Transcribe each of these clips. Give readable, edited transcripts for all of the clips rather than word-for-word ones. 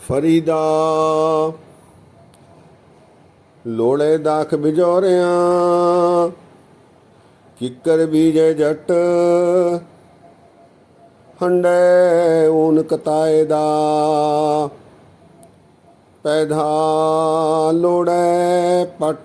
फरीदा लोड़े दाख बिजोरियां, किकर बीजे जट हंडे ऊन कताए दा, पैधा लोड़े पट।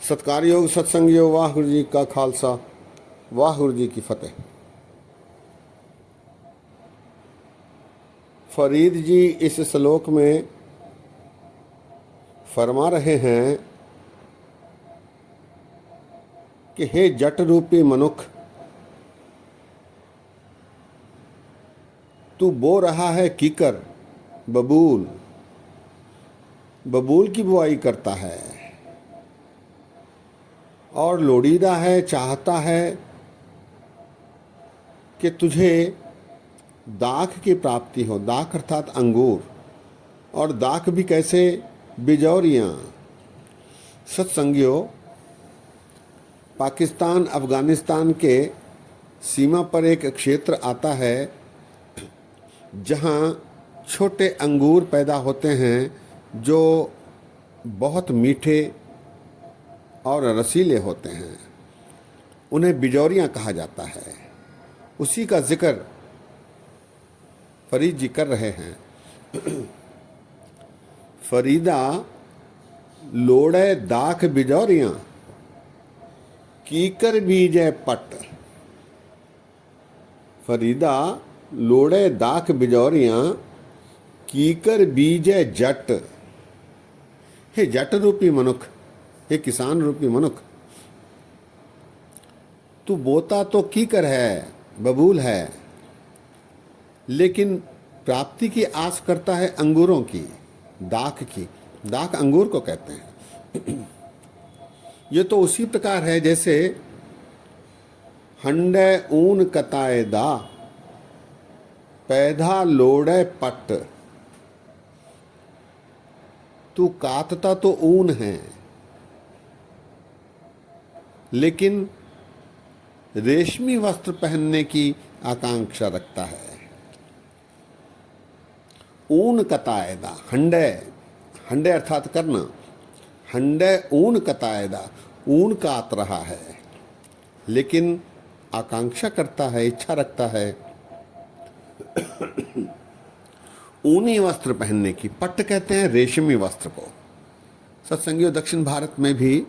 सत्कारयोग सत्संगयोग वाहिगुरू जी का खालसा, वाहिगुरू जी की फतेह। फरीद जी इस श्लोक में फरमा रहे हैं कि हे जट रूपी मनुख, तू बो रहा है कीकर, बबूल बबूल की बुआई करता है और लोड़ीदा है, चाहता है कि तुझे दाख की प्राप्ति हो। दाख अर्थात अंगूर, और दाख भी कैसे? बिजौरियाँ। सत्संगियों, पाकिस्तान अफ़गानिस्तान के सीमा पर एक क्षेत्र आता है जहाँ छोटे अंगूर पैदा होते हैं जो बहुत मीठे और रसीले होते हैं। उन्हें बिजौरियाँ कहा जाता है। उसी का जिक्र फरीद जी कर रहे हैं। फरीदा लोड़े दाख बिजौरियाँ, कीकर बीजे पट। फरीदा लोड़े दाख बिजौरियाँ, कीकर बीजे जट। हे जट रूपी मनुख, हे किसान रूपी मनुख, तू बोता तो कीकर है, बबूल है, लेकिन प्राप्ति की आस करता है अंगूरों की, दाख की। दाख अंगूर को कहते हैं। ये तो उसी प्रकार है जैसे हंडे ऊन कताए दा, पैधा लोड़े पट। तू कातता तो ऊन है, लेकिन रेशमी वस्त्र पहनने की आकांक्षा रखता है। ऊन कताएदा, हंडे, हंडे अर्थात करना, हंडे ऊन कताएदा, ऊन कात रहा है, लेकिन आकांक्षा करता है, इच्छा रखता है ऊनी वस्त्र पहनने की। पट्ट कहते हैं रेशमी वस्त्र को। सत्संगियों, दक्षिण भारत में भी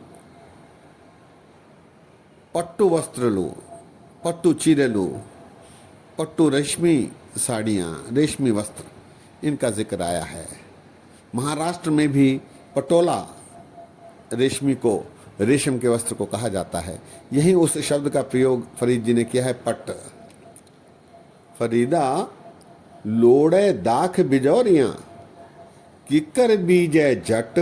पट्टू वस्त्र लो, पट्टू चीरे लो, पट्टू रेशमी साड़ियाँ, रेशमी वस्त्र, इनका जिक्र आया है। महाराष्ट्र में भी पटोला रेशमी को, रेशम के वस्त्र को कहा जाता है। यही उस शब्द का प्रयोग फरीद जी ने किया है, पट्ट। फरीदा लोड़े दाख बिजौरियाँ, किकर बीजे जट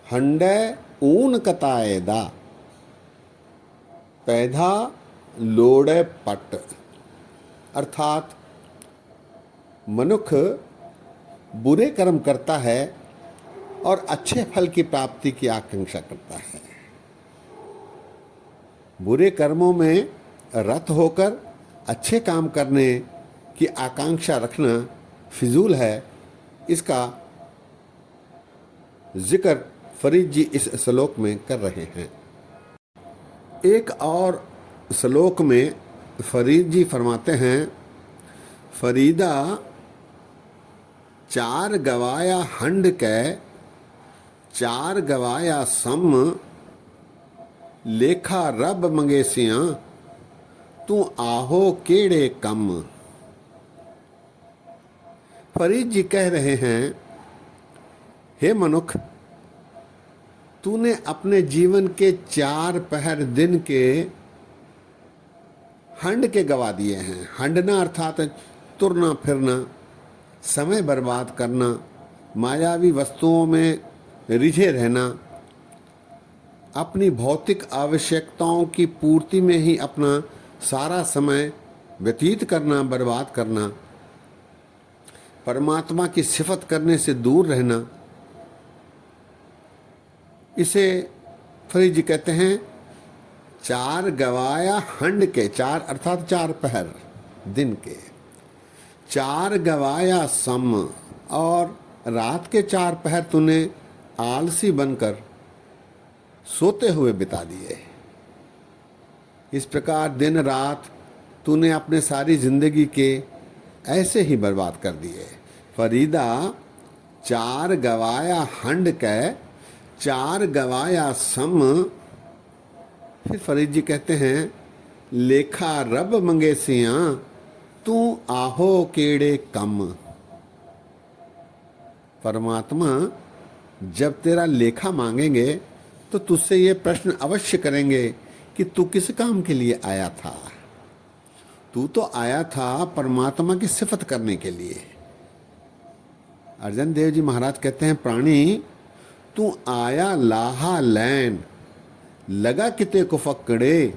हंडे ऊन कताए दा, पैधा लोड़े पट। अर्थात मनुष्य बुरे कर्म करता है और अच्छे फल की प्राप्ति की आकांक्षा करता है। बुरे कर्मों में रत होकर अच्छे काम करने की आकांक्षा रखना फिजूल है। इसका जिक्र फरीद जी इस श्लोक में कर रहे हैं। एक और श्लोक में फरीद जी फरमाते हैं, फरीदा चार गवाया हंड के, चार गवाया सम, लेखा रब मंगेसियां, तू आहो केड़े कम। फरीद जी कह रहे हैं, हे मनुख, तूने अपने जीवन के 4 पहर दिन के हंड के गवा दिए हैं। हंडना अर्थात तुरना फिरना, समय बर्बाद करना, मायावी वस्तुओं में रिझे रहना, अपनी भौतिक आवश्यकताओं की पूर्ति में ही अपना सारा समय व्यतीत करना, बर्बाद करना, परमात्मा की सिफत करने से दूर रहना, इसे फरीद जी कहते हैं चार गवाया हंड के, चार अर्थात चार पहर दिन के, चार गवाया सम, और रात के चार पहर तूने आलसी बनकर सोते हुए बिता दिए। इस प्रकार दिन रात तूने अपने सारी जिंदगी के ऐसे ही बर्बाद कर दिए। फरीदा चार गवाया हंड कै, चार गवाया सम। फिर फरीद जी कहते हैं, लेखा रब मंगेसियां तू आहो केड़े कम। परमात्मा जब तेरा लेखा मांगेंगे तो तुझसे ये प्रश्न अवश्य करेंगे कि तू किस काम के लिए आया था। तू तो आया था परमात्मा की सिफत करने के लिए। अर्जन देव जी महाराज कहते हैं, प्राणी तू आया लाहा लैन, लगा किते को फकड़े,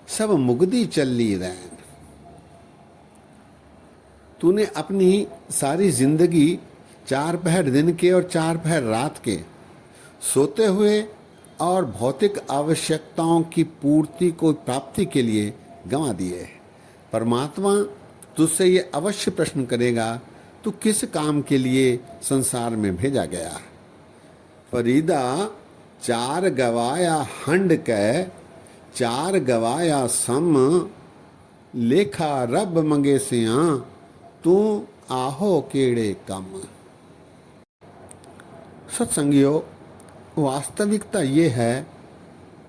सब मुगदी चली रैन। तूने अपनी सारी जिंदगी चार पहर दिन के और चार पहर रात के सोते हुए और भौतिक आवश्यकताओं की पूर्ति को प्राप्ति के लिए गंवा दिए। परमात्मा तुझसे ये अवश्य प्रश्न करेगा, तू किस काम के लिए संसार में भेजा गया। फरीदा चार गवाया हंड कै, चार गवाया सम, लेखा रब मंगेसियां तू आहो केड़े कम। सत्संगियों, वास्तविकता ये है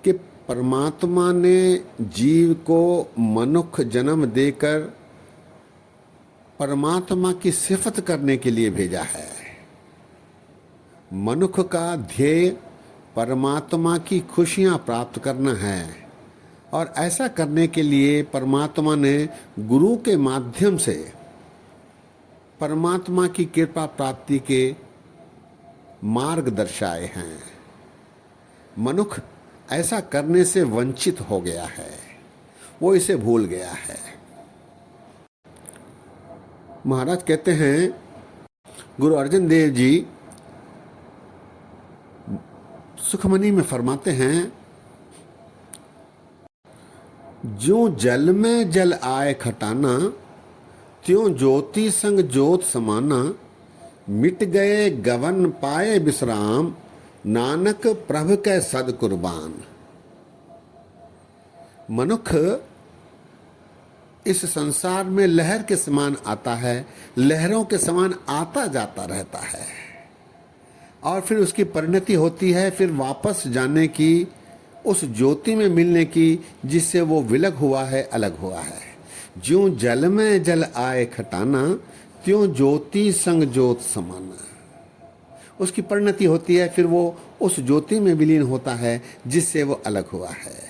कि परमात्मा ने जीव को मनुष्य जन्म देकर परमात्मा की सिफत करने के लिए भेजा है। मनुष्य का ध्येय परमात्मा की खुशियां प्राप्त करना है, और ऐसा करने के लिए परमात्मा ने गुरु के माध्यम से परमात्मा की कृपा प्राप्ति के मार्ग दर्शाए हैं। मनुष्य ऐसा करने से वंचित हो गया है, वो इसे भूल गया है। महाराज कहते हैं, गुरु अर्जन देव जी सुखमनी में फरमाते हैं, जो जल में जल आए खटाना, त्यों ज्योति संग ज्योत समाना, मिट गए गवन पाए विश्राम, नानक प्रभु के सद कुर्बान। मनुष्य इस संसार में लहर के समान आता है, लहरों के समान आता जाता रहता है, और फिर उसकी परिणति होती है फिर वापस जाने की, उस ज्योति में मिलने की जिससे वो विलग हुआ है, अलग हुआ है। ज्यों जल में जल आए खटाना, त्यों ज्योति संग ज्योत समाना। उसकी परिणति होती है, फिर वो उस ज्योति में विलीन होता है जिससे वो अलग हुआ है।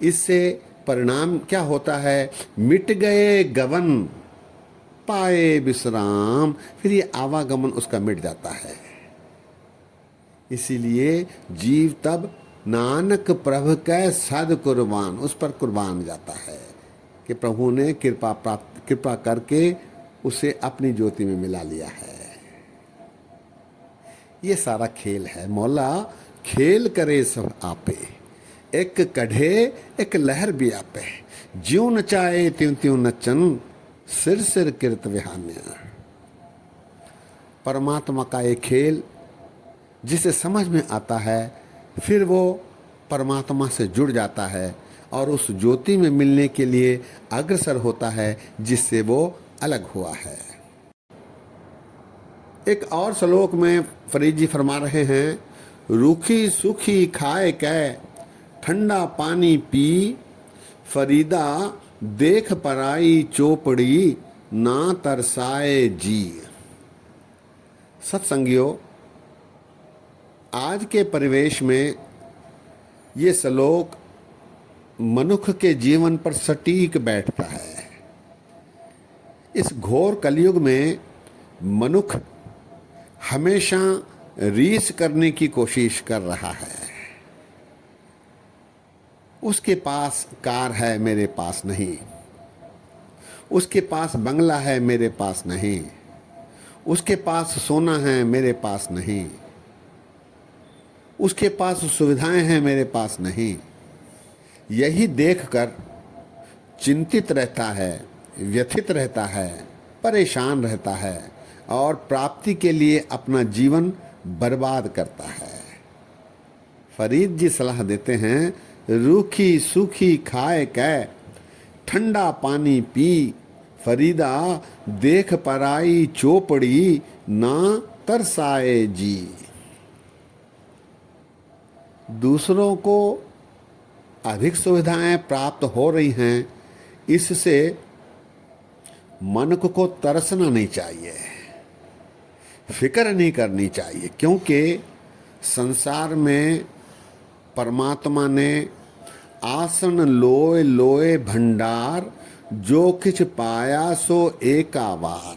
इससे परिणाम क्या होता है? मिट गए गवन पाए विश्राम, फिर ये आवागमन उसका मिट जाता है। इसीलिए जीव तब नानक प्रभु कै सद कुर्बान, उस पर कुर्बान जाता है कि प्रभु ने कृपा करके उसे अपनी ज्योति में मिला लिया है। ये सारा खेल है। मौला खेल करे सब आपे, एक कढ़े एक लहर भी आपे, ज्यों नचाए त्यों त्यों नचन, सिर सिर किरत विहान्या। परमात्मा का एक खेल जिसे समझ में आता है, फिर वो परमात्मा से जुड़ जाता है और उस ज्योति में मिलने के लिए अग्रसर होता है जिससे वो अलग हुआ है। एक और श्लोक में फरीद जी फरमा रहे हैं, रूखी सूखी खाए कै, ठंडा पानी पी, फरीदा देख पराई चोपड़ी, ना तरसाए जी। सत्संगियों, आज के परिवेश में ये श्लोक मनुष्य के जीवन पर सटीक बैठता है। इस घोर कलयुग में मनुष्य हमेशा रीस करने की कोशिश कर रहा है। उसके पास कार है, मेरे पास नहीं। उसके पास बंगला है, मेरे पास नहीं। उसके पास सोना है, मेरे पास नहीं। उसके पास सुविधाएं हैं, मेरे पास नहीं। यही देखकर चिंतित रहता है, व्यथित रहता है, परेशान रहता है और प्राप्ति के लिए अपना जीवन बर्बाद करता है। फरीद जी सलाह देते हैं, रूखी सूखी खाए कै ठंडा पानी पी, फरीदा देख पराई चोपड़ी ना तरसाए जी। दूसरों को अधिक सुविधाएं प्राप्त हो रही हैं, इससे मन को तरसना नहीं चाहिए, फिक्र नहीं करनी चाहिए, क्योंकि संसार में परमात्मा ने आसन लोय लोय भंडार, जो किछ पाया सो एका बार।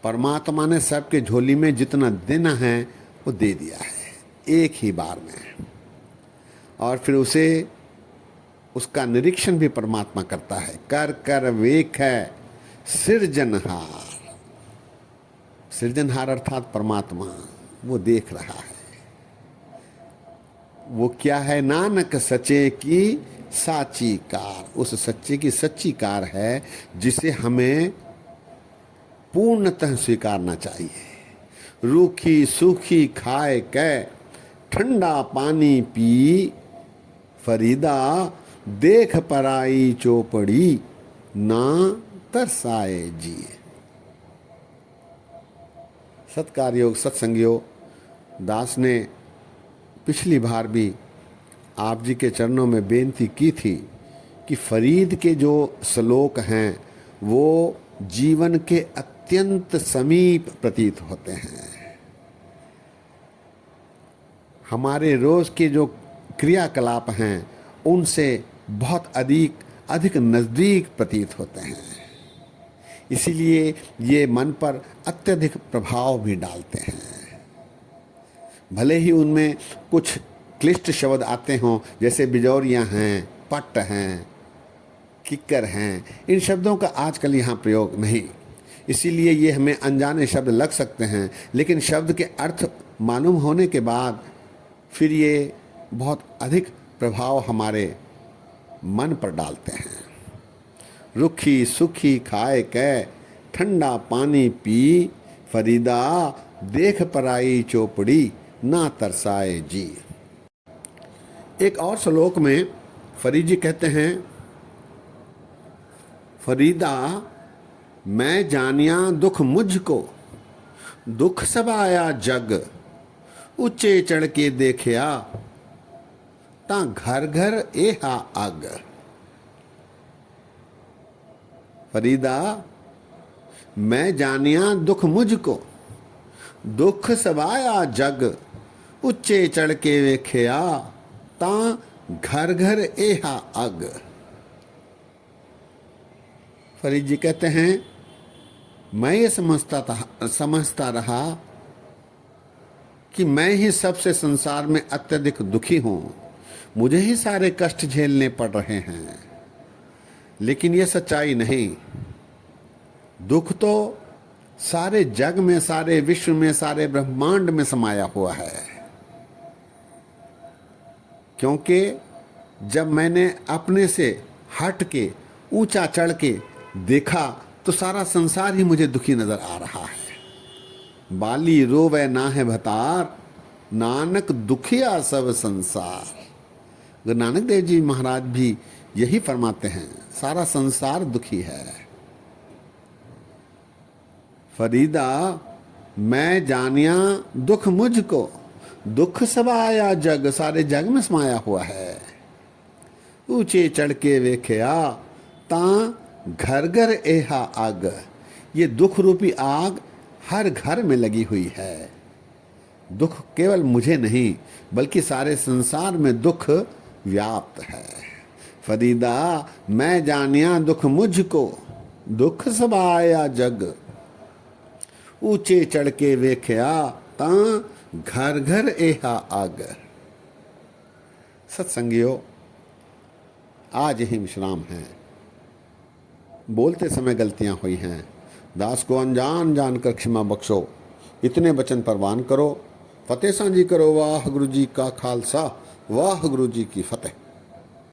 परमात्मा ने सबके झोली में जितना देना है वो दे दिया है एक ही बार में, और फिर उसे उसका निरीक्षण भी परमात्मा करता है। कर कर वेख है सृजनहार। सृजनहार अर्थात परमात्मा, वो देख रहा है। वो क्या है? नानक सचे की साची कार। उस सच्चे की सच्ची कार है जिसे हमें पूर्णतः स्वीकारना चाहिए। रूखी सूखी खाए कै ठंडा पानी पी, फरीदा देख पराई चौपड़ी ना तरसाए जी। सत्कारयोग सत्संगियों, दास ने पिछली बार भी आप जी के चरणों में बेनती की थी कि फरीद के जो श्लोक हैं वो जीवन के अत्यंत समीप प्रतीत होते हैं। हमारे रोज के जो क्रियाकलाप हैं उनसे बहुत अधिक नज़दीक प्रतीत होते हैं। इसीलिए ये मन पर अत्यधिक प्रभाव भी डालते हैं। भले ही उनमें कुछ क्लिष्ट शब्द आते हों, जैसे बिजौरियाँ हैं, पट्ट हैं, किक्कर हैं, इन शब्दों का आजकल यहाँ प्रयोग नहीं, इसीलिए ये हमें अनजाने शब्द लग सकते हैं, लेकिन शब्द के अर्थ मालूम होने के बाद फिर ये बहुत अधिक प्रभाव हमारे मन पर डालते हैं। रुखी सुखी खाए कै ठंडा पानी पी, फरीदा देख पराई चौपड़ी ना तरसाए जी। एक और श्लोक में फरीद जी कहते हैं, फरीदा मैं जानिया दुख मुझको, दुख सब आया जग, ऊंचे चढ़ के देखिया ता घर घर एहा अग। फरीदा मैं जानिया दुख मुझको, दुख सब आया जग, ऊंचे चढ़ के वेखिया ता घर घर एहा अग। फरीद जी कहते हैं, मैं ये समझता रहा कि मैं ही सबसे संसार में अत्यधिक दुखी हूं, मुझे ही सारे कष्ट झेलने पड़ रहे हैं, लेकिन ये सच्चाई नहीं। दुख तो सारे जग में, सारे विश्व में, सारे ब्रह्मांड में समाया हुआ है, क्योंकि जब मैंने अपने से हट के ऊंचा चढ़ के देखा तो सारा संसार ही मुझे दुखी नजर आ रहा है। बाली रोवे ना है भतार, नानक दुखिया सब संसार। गुरु नानक देव जी महाराज भी यही फरमाते हैं, सारा संसार दुखी है। फरीदा मैं जानिया दुख मुझको, दुख सब आया जग, सारे जग में समाया हुआ है। ऊंचे चढ़ के वेखिया ता घर घर एहा आग। ये दुख रूपी आग हर घर में लगी हुई है। दुख केवल मुझे नहीं बल्कि सारे संसार में दुख व्याप्त है। फरीदा मैं जानिया दुख मुझको, दुख सब आया जग, ऊंचे चढ़ के वेखिया ता घर घर एहा आग। सत्संगियों, आज ही विश्राम है। बोलते समय गलतियां हुई हैं, दास को अनजान जानकर क्षमा बख्शो। इतने वचन परवान करो। फतेह सांझी करो। वाह गुरु जी का खालसा, वाह गुरु जी की फतेह।